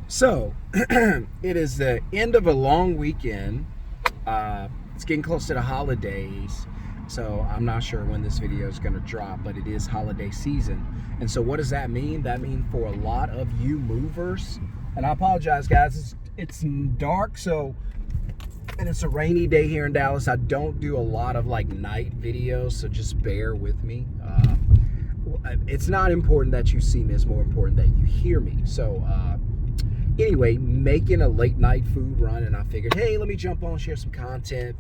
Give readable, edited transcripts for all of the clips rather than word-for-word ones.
So, it is the end of a long weekend. It's getting close to the holidays. So, I'm not sure when this video is going to drop, but it is holiday season. And so, what does that mean? That means for a lot of you movers, and I apologize, guys, it's dark, so, and it's a rainy day here in Dallas. I don't do a lot of like night videos, so just bear with me. It's not important that you see me, it's more important that you hear me. So, anyway, making a late night food run, and I figured, hey, let me jump on, share some content.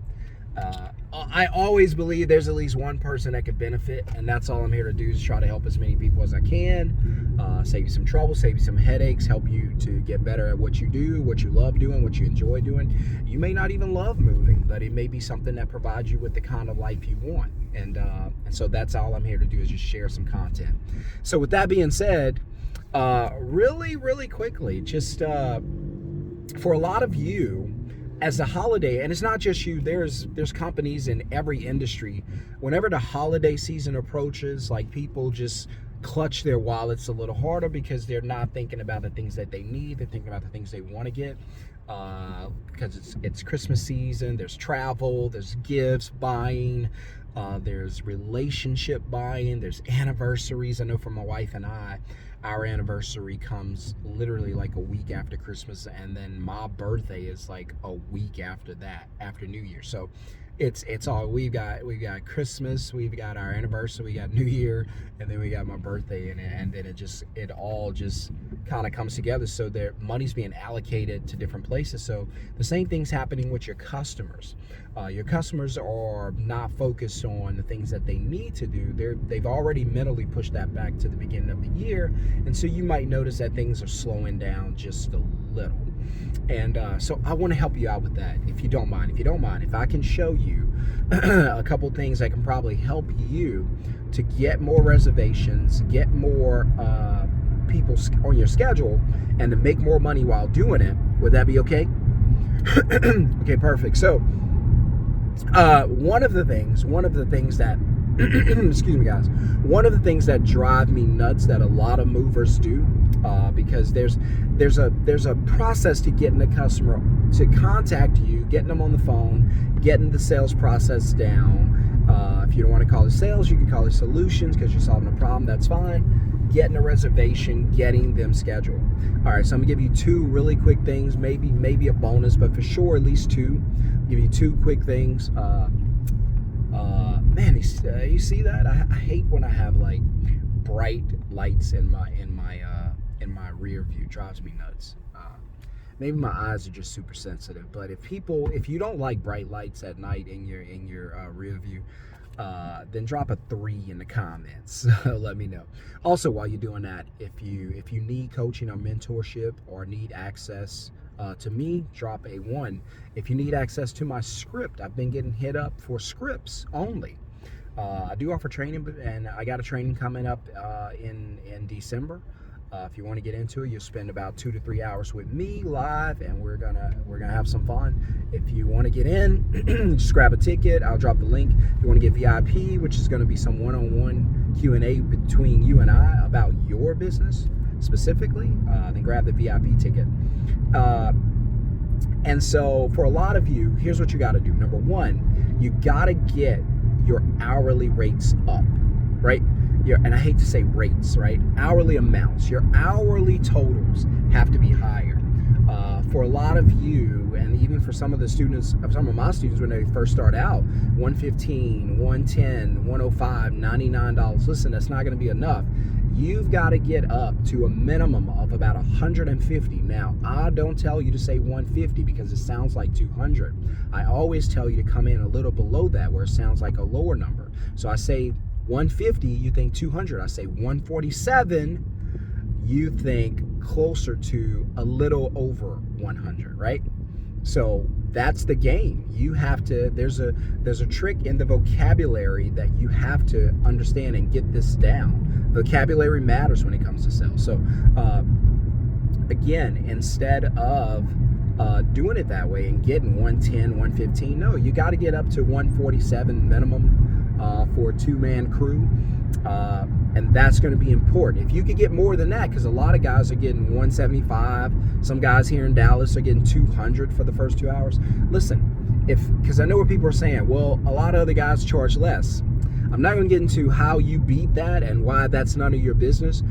I always believe there's at least one person that could benefit, and that's all I'm here to do, is try to help as many people as I can, save you some trouble, save you some headaches, help you to get better at what you do, what you love doing, what you enjoy doing. You may not even love moving, but it may be something that provides you with the kind of life you want. And so that's all I'm here to do, is just share some content. So with that being said, really quickly, just for a lot of you, as the holiday, and it's not just you, there's companies in every industry, whenever the holiday season approaches, like, people just clutch their wallets a little harder because they're not thinking about the things that they need, they're thinking about the things they want to get, because it's Christmas season, there's travel, there's gifts buying, there's relationship buying, there's anniversaries. I know for my wife and I, our anniversary comes literally like a week after Christmas, and then my birthday is like a week after that, after New Year. So it's all, we've got Christmas, we've got our anniversary, we got New Year, and then we got my birthday, and then it all just kind of comes together. So their money's being allocated to different places. So the same thing's happening with your customers. Your customers are not focused on the things that they need to do. They've already mentally pushed that back to the beginning of the year, and so you might notice that things are slowing down just a little. And so I want to help you out with that, if you don't mind. If I can show you a couple things that can probably help you to get more reservations, get more people on your schedule, and to make more money while doing it, would that be okay? Okay, perfect. So one of the things that excuse me, guys, one of the things that drive me nuts that a lot of movers do, because there's a process to getting the customer to contact you, getting them on the phone, getting the sales process down. If you don't want to call it sales, you can call it solutions, because you're solving a problem. That's fine. Getting a reservation, getting them scheduled. All right, so I'm gonna give you two really quick things, maybe a bonus, but for sure at least two. I'll give you two quick things. Man, you see that? I hate when I have like bright lights in my rear view. Drives me nuts. Maybe my eyes are just super sensitive. But if you don't like bright lights at night in your rear view, then drop a 3 in the comments. Let me know. Also, while you're doing that, if you need coaching or mentorship, or need access to me, drop a 1. If you need access to my script, I've been getting hit up for scripts only. I do offer training, and I got a training coming up in December. If you want to get into it, you'll spend about 2 to 3 hours with me live, and we're gonna have some fun. If you want to get in, just grab a ticket. I'll drop the link. If you want to get VIP, which is going to be some one-on-one Q&A between you and I about your business specifically, then grab the VIP ticket. And so for a lot of you, here's what you got to do. Number one, you got to get your hourly rates up, right? And I hate to say rates, right? Hourly amounts. Your hourly totals have to be higher. For a lot of you, and even for some of the students, some of my students, when they first start out, $115, $110, $105, $99. Listen, that's not going to be enough. You've got to get up to a minimum of about $150. Now, I don't tell you to say $150 because it sounds like $200. I always tell you to come in a little below that, where it sounds like a lower number. So I say $150, you think $200. I say $147, you think closer to a little over $100, right? So that's the game. You have to, there's a trick in the vocabulary that you have to understand and get this down. Vocabulary matters when it comes to sales. So again, instead of doing it that way and getting 110, 115, no, you got to get up to 147 minimum for a 2-man crew. And that's going to be important. If you could get more than that, because a lot of guys are getting 175, some guys here in Dallas are getting 200 for the first 2 hours. Listen, because I know what people are saying, well, a lot of other guys charge less. I'm not going to get into how you beat that and why that's none of your business.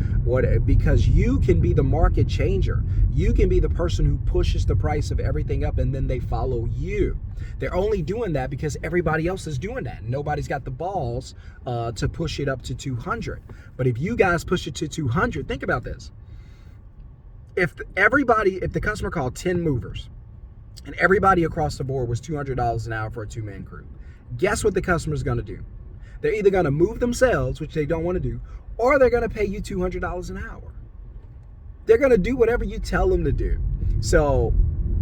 Because you can be the market changer. You can be the person who pushes the price of everything up, and then they follow you. They're only doing that because everybody else is doing that. Nobody's got the balls to push it up to 200. But if you guys push it to 200, think about this. If the customer called 10 movers and everybody across the board was $200 an hour for a two-man crew, guess what the customer's going to do? They're either going to move themselves, which they don't want to do, or they're going to pay you $200 an hour. They're going to do whatever you tell them to do. So,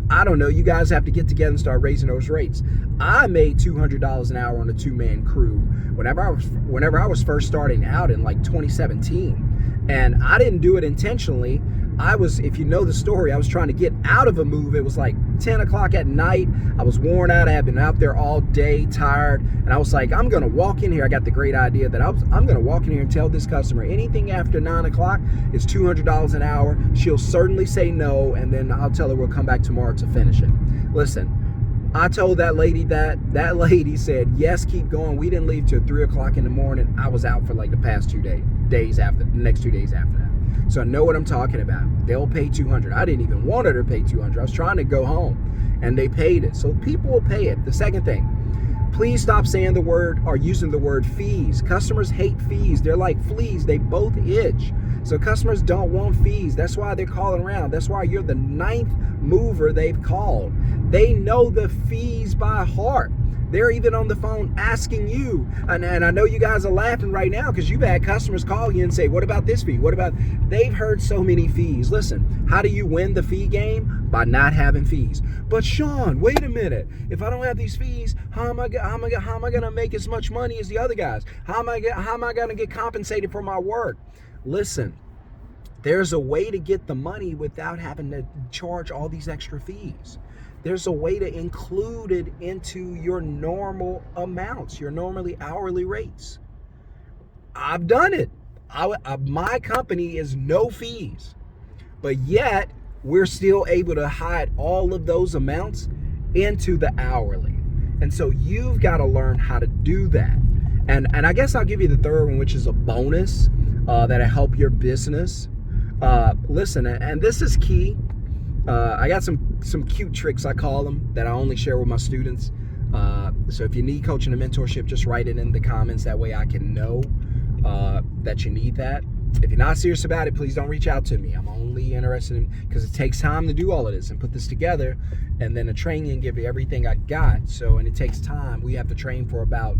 I don't know, you guys have to get together and start raising those rates. I made $200 an hour on a two-man crew whenever I was first starting out in like 2017. And I didn't do it intentionally. If you know the story, I was trying to get out of a move. It was like 10 o'clock at night. I was worn out. I had been out there all day, tired. And I was like, I'm going to walk in here. I got the great idea that I'm going to walk in here and tell this customer anything after 9 o'clock is $200 an hour. She'll certainly say no. And then I'll tell her we'll come back tomorrow to finish it. Listen, I told that lady that lady said, yes, keep going. We didn't leave till 3 o'clock in the morning. I was out for like the past 2 days after, the next 2 days after that. So I know what I'm talking about. They'll pay $200. I didn't even want her to pay $200. I was trying to go home, and they paid it. So people will pay it. The second thing, please stop saying the word or using the word fees. Customers hate fees. They're like fleas. They both itch. So customers don't want fees. That's why they're calling around. That's why you're the 9th mover they've called. They know the fees by heart. They're even on the phone asking you. And I know you guys are laughing right now because you've had customers call you and say, what about this fee? What about... They've heard so many fees. Listen, how do you win the fee game? By not having fees. But Sean, wait a minute. If I don't have these fees, how am I going to make as much money as the other guys? How am I going to get compensated for my work? Listen, there's a way to get the money without having to charge all these extra fees. There's a way to include it into your normal amounts, your normally hourly rates. I've done it. My company is no fees, but yet we're still able to hide all of those amounts into the hourly. And so you've got to learn how to do that. And I guess I'll give you the third one, which is a bonus that'll help your business. Listen, and this is key. I got some cute tricks, I call them, that I only share with my students. So if you need coaching and mentorship, just write it in the comments. That way I can know that you need that. If you're not serious about it, please don't reach out to me. I'm only interested in, because it takes time to do all of this and put this together, and then to train you and give you everything I got. So, and it takes time. We have to train for about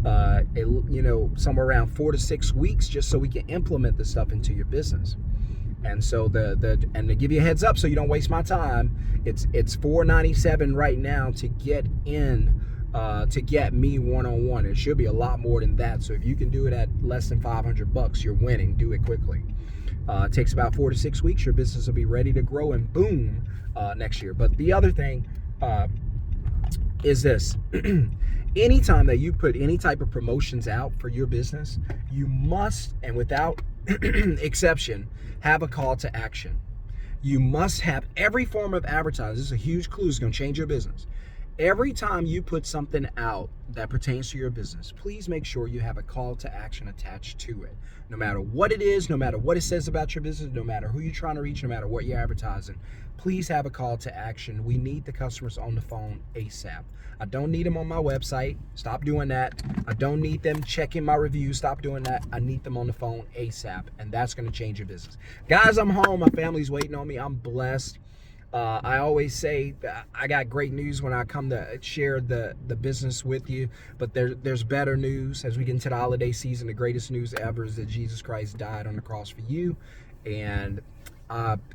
somewhere around 4 to 6 weeks just so we can implement this stuff into your business. And so and to give you a heads up so you don't waste my time, it's $497 right now to get in, to get me one-on-one. It should be a lot more than that. So if you can do it at less than $500, you're winning. Do it quickly. It takes about 4 to 6 weeks. Your business will be ready to grow and boom next year. But the other thing is this. Anytime that you put any type of promotions out for your business, you must, and without exception, have a call to action. You must have every form of advertising. This is a huge clue. It's going to change your business. Every time you put something out that pertains to your business, please make sure you have a call to action attached to it. No matter what it is, no matter what it says about your business, no matter who you're trying to reach, no matter what you're advertising, please have a call to action. We need the customers on the phone ASAP. I don't need them on my website. Stop doing that. I don't need them checking my reviews. Stop doing that. I need them on the phone ASAP, and that's going to change your business. Guys, I'm home. My family's waiting on me. I'm blessed. I always say I got great news when I come to share the business with you, but there's better news. As we get into the holiday season, the greatest news ever is that Jesus Christ died on the cross for you. And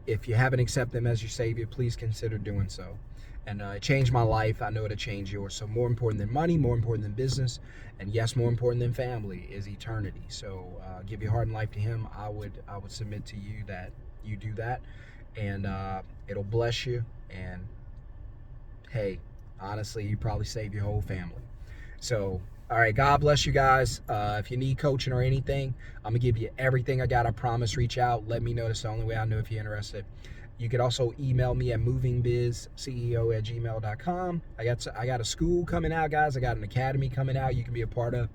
if you haven't accepted him as your Savior, please consider doing so. And it changed my life. I know it'll change yours. So more important than money, more important than business, and yes, more important than family is eternity. So give your heart and life to him. I would submit to you that you do that, and it'll bless you. And hey, honestly, you probably save your whole family. So All right, God bless you guys. If you need coaching or anything, I'm gonna give you everything I got. I promise. Reach out. Let me know. That's the only way I know if you're interested. You could also email me at movingbizceo@gmail.com. I got a school coming out, guys. I got an academy coming out. You can be a part of.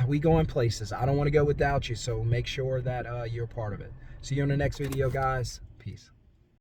We going places. I don't want to go without you, so make sure that you're a part of it. See you on the next video, guys. Peace.